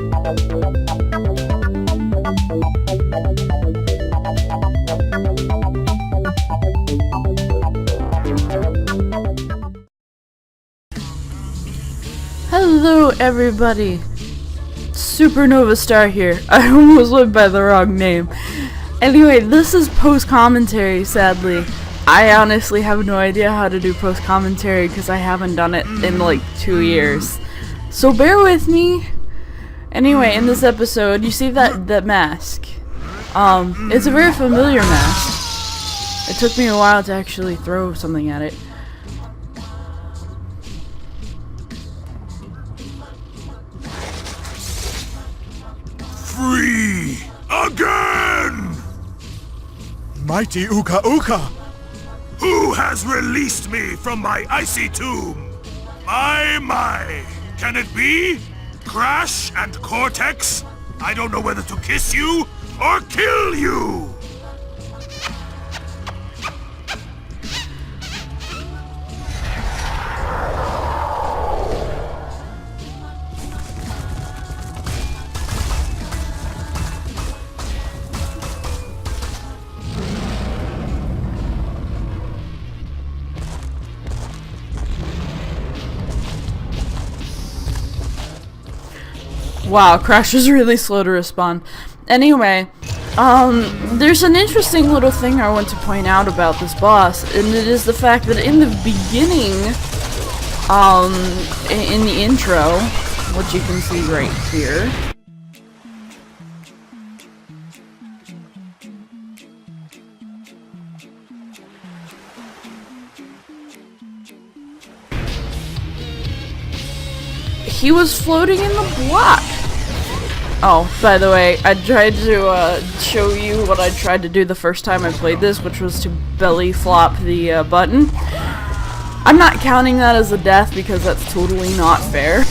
Hello everybody, XxSupernovaStar here. I almost went by the wrong name. Anyway, this is post-commentary, sadly. I honestly have no idea how to do post-commentary because I haven't done it in like 2 years. So bear with me. Anyway, in this episode, you see that mask. It's a very familiar mask. It took me a while to actually throw something at it. Free again! Mighty Uka Uka! Who has released me from my icy tomb? My, can it be? Crash and Cortex? I don't know whether to kiss you or kill you! Wow, Crash is really slow to respond. Anyway, there's an interesting little thing I want to point out about this boss, and it is the fact that in the beginning, in the intro, which you can see right here, he was floating in the block. Oh, by the way, I tried to show you what I tried to do the first time I played this, which was to belly flop the button. I'm not counting that as a death because that's totally not fair.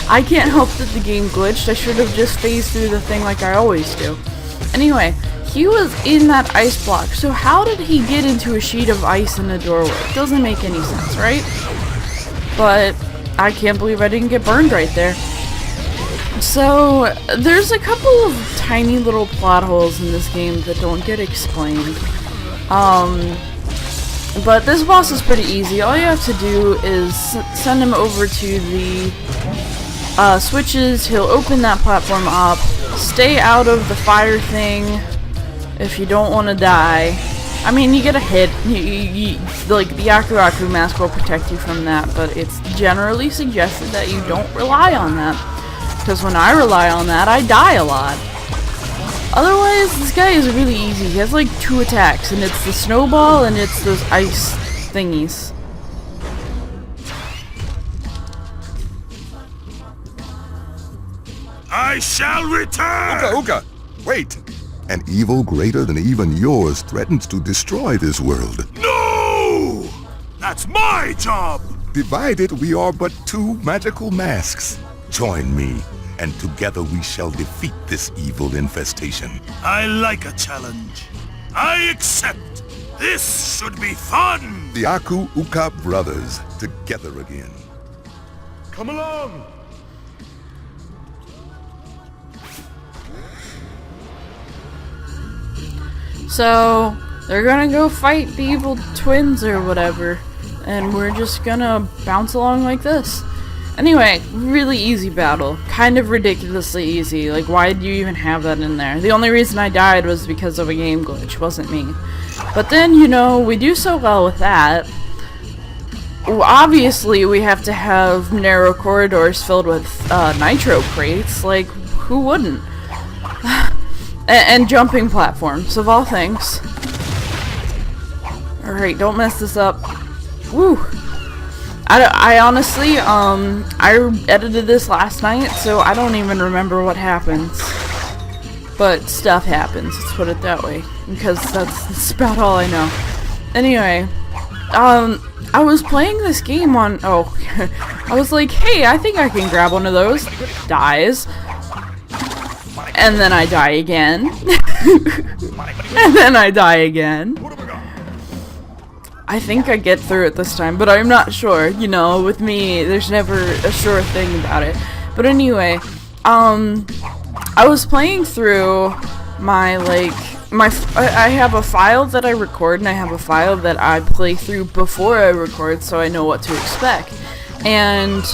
I can't help that the game glitched. I should have just phased through the thing like I always do. Anyway, he was in that ice block, so how did he get into a sheet of ice in a doorway? It doesn't make any sense, right? But I can't believe I didn't get burned right there. So, there's a couple of tiny little plot holes in this game that don't get explained. But this boss is pretty easy. All you have to do is send him over to the switches. He'll open that platform up. Stay out of the fire thing if you don't want to die. I mean, you get a hit, like, the Aku Aku mask will protect you from that, but it's generally suggested that you don't rely on that. Because when I rely on that, I die a lot. Otherwise, this guy is really easy. He has like 2 attacks, and it's the snowball and it's those ice thingies. I shall return! Uka Uka! Wait! An evil greater than even yours threatens to destroy this world. No! That's my job! Divided, we are but 2 magical masks. Join me, and together we shall defeat this evil infestation. I like a challenge. I accept. This should be fun! The Aku Uka brothers, together again. Come along! So, they're gonna go fight the evil twins or whatever, and we're just gonna bounce along like this. Anyway, really easy battle. Kind of ridiculously easy. Like, why do you even have that in there? The only reason I died was because of a game glitch, wasn't me. But then, you know, we do so well with that. Obviously, we have to have narrow corridors filled with nitro crates. Like, who wouldn't? And jumping platforms, of all things. Alright, don't mess this up. Woo! I honestly, I edited this last night, so I don't even remember what happens. But stuff happens, let's put it that way. Because that's about all I know. Anyway, I was playing this game on, I was like, hey, I think I can grab one of those. Dies. And then I die again. And then I die again. I think I get through it this time, but I'm not sure. You know, with me, there's never a sure thing about it. But anyway, I was playing through my, I have a file that I record, and I have a file that I play through before I record, so I know what to expect. And,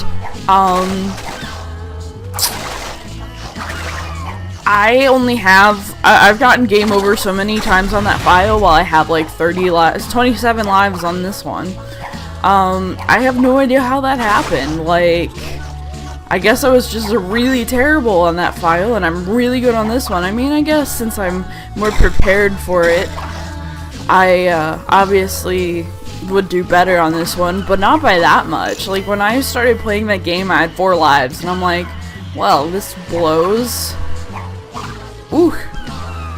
I've gotten game over so many times on that file, while I have like 27 lives on this one. I have no idea how that happened. Like, I guess I was just really terrible on that file, and I'm really good on this one. I mean, I guess since I'm more prepared for it, I obviously would do better on this one, but not by that much. Like, when I started playing that game, I had 4 lives, and I'm like, well, this blows. Ooh,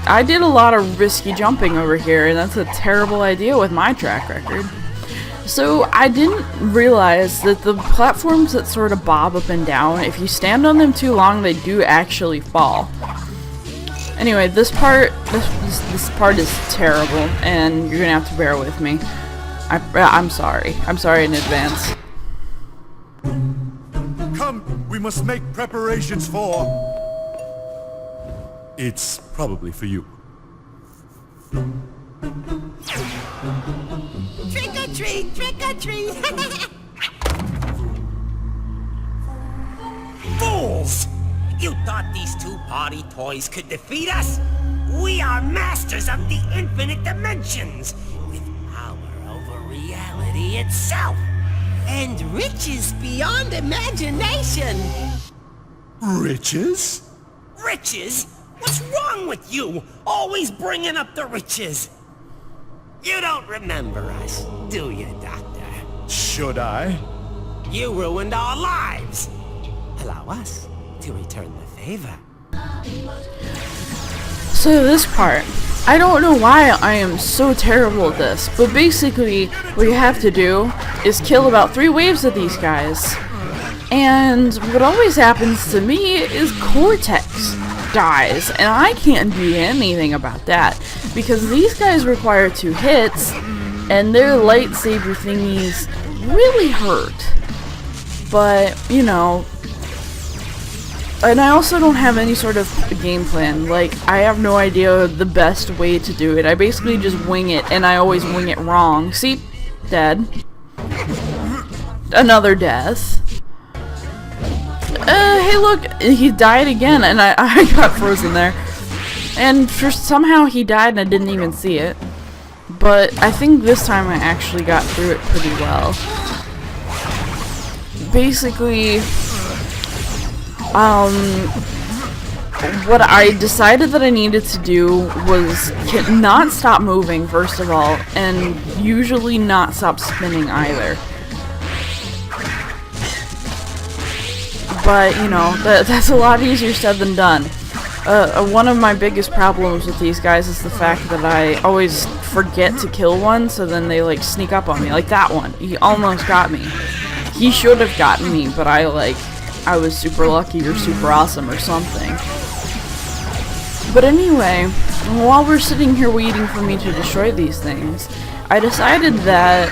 I did a lot of risky jumping over here, and that's a terrible idea with my track record. So, I didn't realize that the platforms that sort of bob up and down, if you stand on them too long, they do actually fall. Anyway, this part is terrible, and you're gonna have to bear with me. I'm sorry. I'm sorry in advance. Come, we must make preparations for... It's probably for you. Trick or treat! Trick or treat! Fools! You thought these 2 party toys could defeat us? We are masters of the infinite dimensions, with power over reality itself, and riches beyond imagination! Riches? Riches? What's wrong with you? Always bringing up the riches! You don't remember us, do you, Doctor? Should I? You ruined our lives! Allow us to return the favor. So this part, I don't know why I am so terrible at this, but basically what you have to do is kill about 3 waves of these guys. And what always happens to me is Cortex dies, and I can't do anything about that, because these guys require 2 hits, and their lightsaber thingies really hurt. But, you know, and I also don't have any sort of game plan. Like, I have no idea the best way to do it. I basically just wing it, and I always wing it wrong. See? Dead. Another death. Hey look, he died again, and I got frozen there. And somehow he died and I didn't even see it. But I think this time I actually got through it pretty well. Basically, what I decided that I needed to do was not stop moving, first of all, and usually not stop spinning either. But, you know, that's a lot easier said than done. One of my biggest problems with these guys is the fact that I always forget to kill one, so then they, like, sneak up on me. Like that one. He almost got me. He should have gotten me, but I was super lucky or super awesome or something. But anyway, while we're sitting here waiting for me to destroy these things, I decided that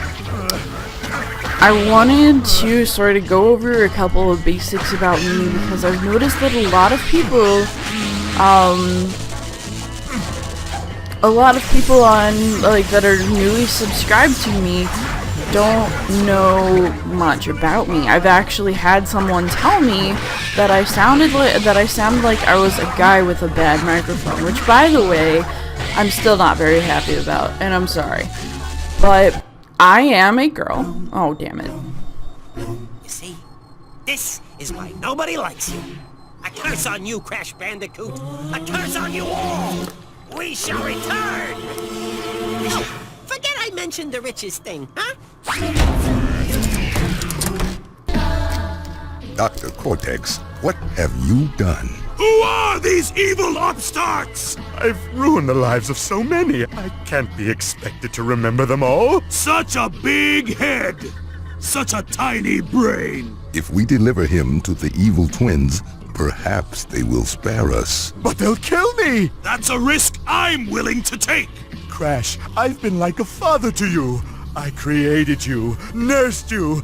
I wanted to sort of go over a couple of basics about me, because I've noticed that a lot of people on, like, that are newly subscribed to me don't know much about me. I've actually had someone tell me that I sounded like I was a guy with a bad microphone, which, by the way, I'm still not very happy about, and I'm sorry. But I am a girl. Oh, damn it. You see? This is why nobody likes you. A curse on you, Crash Bandicoot! A curse on you all! We shall return! Oh, forget I mentioned the riches thing, huh? Dr. Cortex, what have you done? Who are these evil upstarts? I've ruined the lives of so many. I can't be expected to remember them all. Such a big head! Such a tiny brain! If we deliver him to the evil twins, perhaps they will spare us. But they'll kill me! That's a risk I'm willing to take! Crash, I've been like a father to you. I created you, nursed you,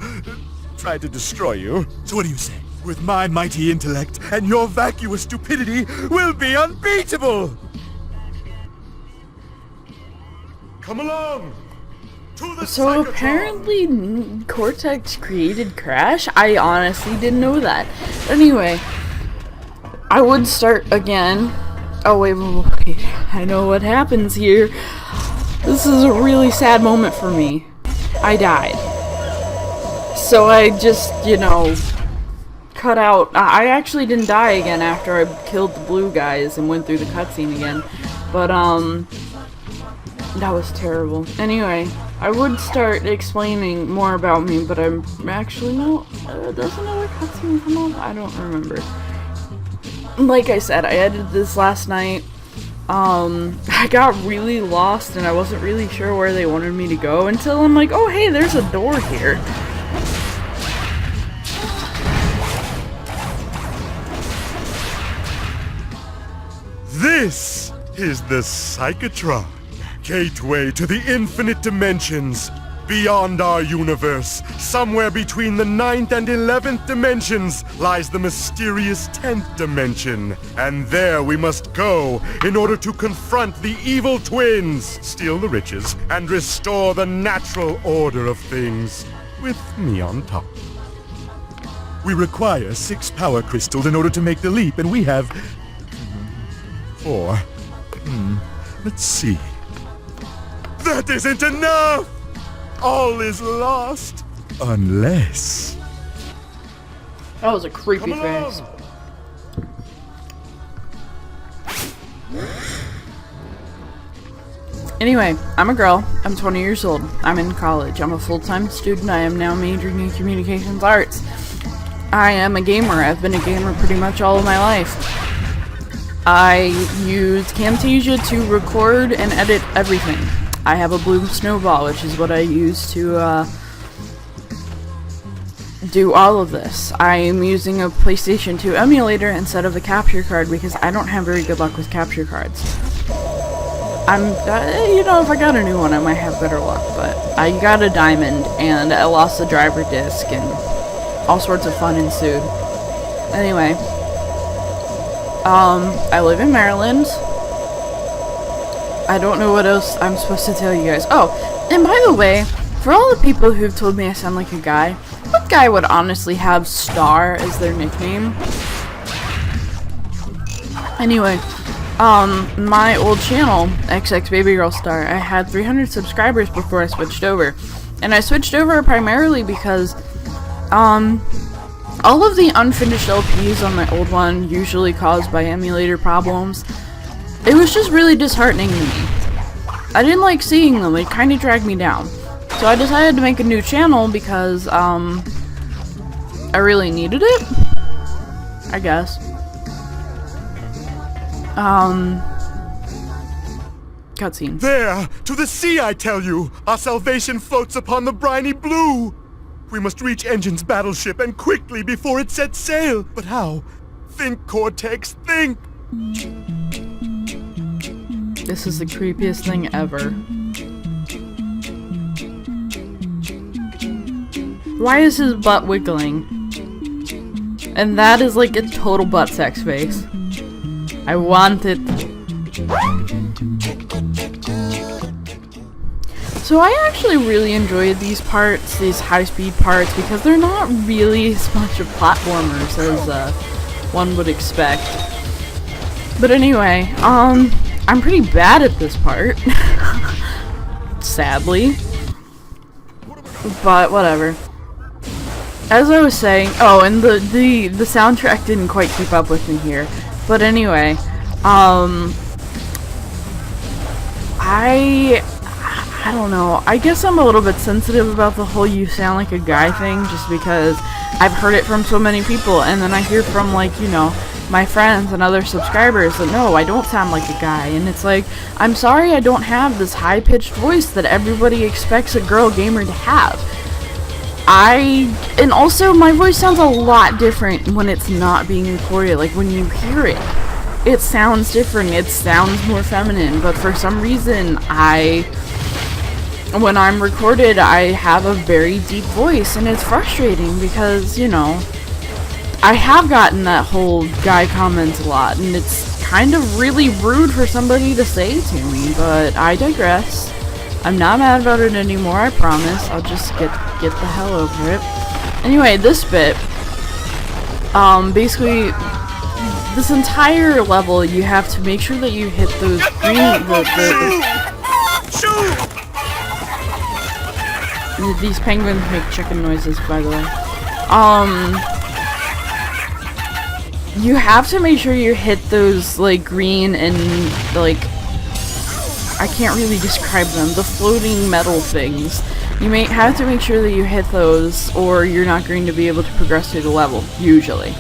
tried to destroy you. So what do you say? With my mighty intellect and your vacuous stupidity, we'll be unbeatable! Come along! To the So Psychotron! apparently Cortex created Crash? I honestly didn't know that. Anyway, I would start again. Oh wait, I know what happens here. This is a really sad moment for me. I died. So I just, you know, cut out. I actually didn't die again after I killed the blue guys and went through the cutscene again. But, that was terrible. Anyway, I would start explaining more about me, but I'm actually no. Does another cutscene come up? I don't remember. Like I said, I edited this last night. I got really lost and I wasn't really sure where they wanted me to go until I'm like, oh hey, there's a door here. This is the Psychotron, gateway to the infinite dimensions. Beyond our universe, somewhere between the 9th and 11th dimensions, lies the mysterious 10th dimension. And there we must go in order to confront the evil twins, steal the riches, and restore the natural order of things, with me on top. We require 6 power crystals in order to make the leap, and we have 4. Let's see. That isn't enough! All is lost, unless... That was a creepy Come along. face. Anyway, I'm a girl. I'm 20 years old. I'm in college. I'm a full-time student. I am now majoring in communications arts. I am a gamer. I've been a gamer pretty much all of my life. I use Camtasia to record and edit everything. I have a blue snowball, which is what I use to do all of this. I am using a PlayStation 2 emulator instead of a capture card because I don't have very good luck with capture cards. You know, if I got a new one, I might have better luck, but I got a diamond and I lost the driver disc and all sorts of fun ensued. Anyway, I live in Maryland. I don't know what else I'm supposed to tell you guys. Oh, and by the way, for all the people who've told me I sound like a guy, what guy would honestly have Star as their nickname? Anyway, my old channel, xxBabyGirlStar, I had 300 subscribers before I switched over. And I switched over primarily because, all of the unfinished LPs on my old one, usually caused by emulator problems, it was just really disheartening to me. I didn't like seeing them, it kind of dragged me down. So I decided to make a new channel because, I really needed it? I guess. Cutscenes. There! To the sea, I tell you! Our salvation floats upon the briny blue! We must reach Engine's battleship, and quickly before it sets sail! But how? Think, Cortex, think! This is the creepiest thing ever. Why is his butt wiggling? And that is like a total butt sex face. I want it. So I actually really enjoyed these parts, these high-speed parts, because they're not really as much of platformers as one would expect. But anyway, I'm pretty bad at this part. Sadly. But whatever. As I was saying, oh, and the soundtrack didn't quite keep up with me here. But anyway, I don't know. I guess I'm a little bit sensitive about the whole you sound like a guy thing, just because I've heard it from so many people, and then I hear from, like, you know, my friends and other subscribers that no, I don't sound like a guy, and it's like, I'm sorry I don't have this high-pitched voice that everybody expects a girl gamer to have. And also, my voice sounds a lot different when it's not being recorded. Like, when you hear it, it sounds different, it sounds more feminine, but for some reason, when I'm recorded, I have a very deep voice, and it's frustrating because, you know, I have gotten that whole guy comment a lot, and it's kind of really rude for somebody to say to me, but I digress. I'm not mad about it anymore, I promise. I'll just get the hell over it. Anyway, this bit, basically, this entire level, you have to make sure that you hit those green, these penguins make chicken noises, by the way. You have to make sure you hit those, like, green and, like, I can't really describe them, the floating metal things. You may have to make sure that you hit those, or you're not going to be able to progress through the level, usually.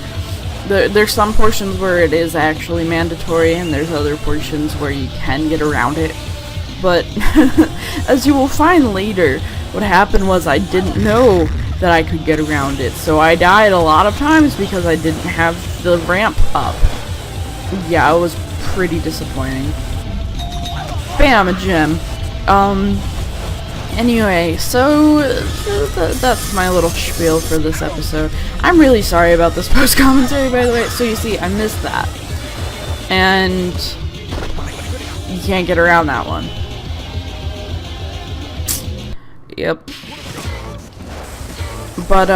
There's some portions where it is actually mandatory, and there's other portions where you can get around it. But, as you will find later, what happened was I didn't know that I could get around it, so I died a lot of times because I didn't have the ramp up. Yeah, it was pretty disappointing. Bam, a gem. Anyway, so that's my little spiel for this episode. I'm really sorry about this post-commentary, by the way. So you see, I missed that. And you can't get around that one. Yep. But,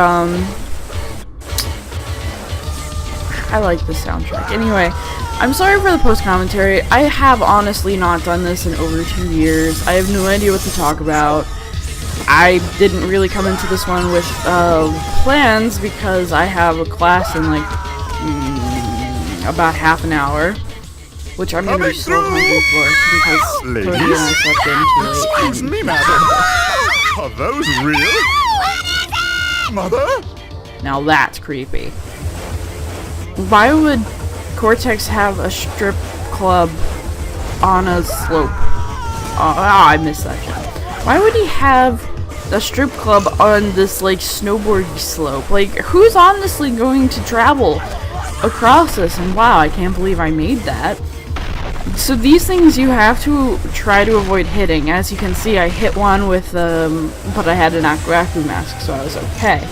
I like the soundtrack. Anyway, I'm sorry for the post-commentary. I have honestly not done this in over 2 years. I have no idea what to talk about. I didn't really come into this one with plans because I have a class in like about half an hour, which I'm gonna be so hungry for because Cody and I slept in too late. Excuse me, madam. Are those real? Mother? Now that's creepy. Why would Cortex have a strip club on a slope? I missed that jump. Why would he have a strip club on this, like, snowboardy slope? Like, who's honestly going to travel across this? And wow, I can't believe I made that. So these things you have to try to avoid hitting. As you can see, I hit one with, but I had an Akuraku mask, so I was okay.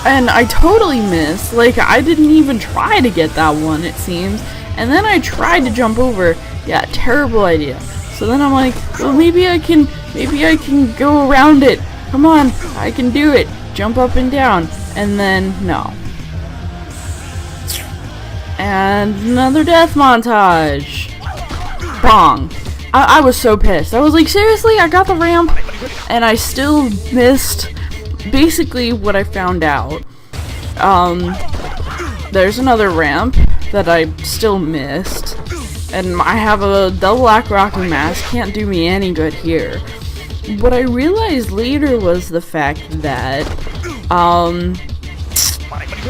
And I totally missed. Like, I didn't even try to get that one, it seems. And then I tried to jump over. Yeah, terrible idea. So then I'm like, well, maybe I can go around it. Come on, I can do it. Jump up and down. And then, no. And another death montage. Bong. I was so pissed. I was like, seriously? I got the ramp, and I still missed basically what I found out. There's another ramp that I still missed, and I have a double Akuraku mask. Can't do me any good here. What I realized later was the fact that,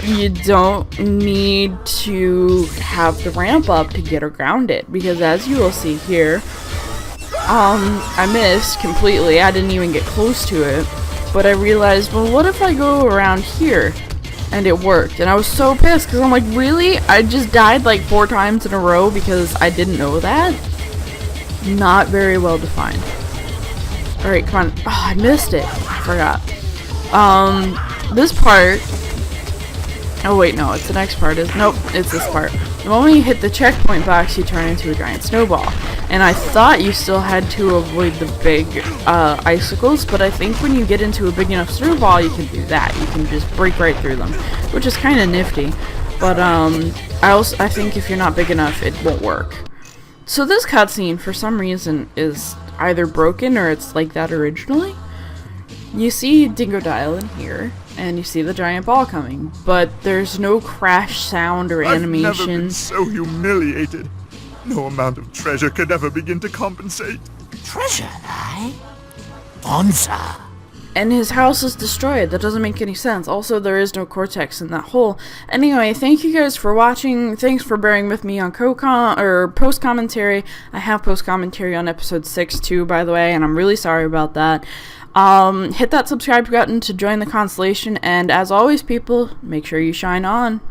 you don't need to have the ramp up to get around it, because as you will see here, I missed completely. I didn't even get close to it, but I realized, well, what if I go around here? And it worked, and I was so pissed, because I'm like, really? I just died like 4 times in a row because I didn't know that? Not very well defined. Alright, come on. Oh, I missed it. I forgot. This part... Oh wait, no, it's the next part. Nope, it's this part. The moment you hit the checkpoint box, you turn into a giant snowball. And I thought you still had to avoid the big icicles, but I think when you get into a big enough snowball, you can do that. You can just break right through them, which is kind of nifty. But I think if you're not big enough, it won't work. So this cutscene, for some reason, is either broken or it's like that originally. You see Dingodile in here, and you see the giant ball coming, but there's no crash sound or animation. I've never been so humiliated. No amount of treasure could ever begin to compensate. Treasure, eh? Bonza. And his house is destroyed. That doesn't make any sense. Also, there is no Cortex in that hole. Anyway, thank you guys for watching. Thanks for bearing with me on post-commentary. I have post-commentary on episode 6 too, by the way, and I'm really sorry about that. Hit that subscribe button to join the constellation, and as always, people, make sure you shine on.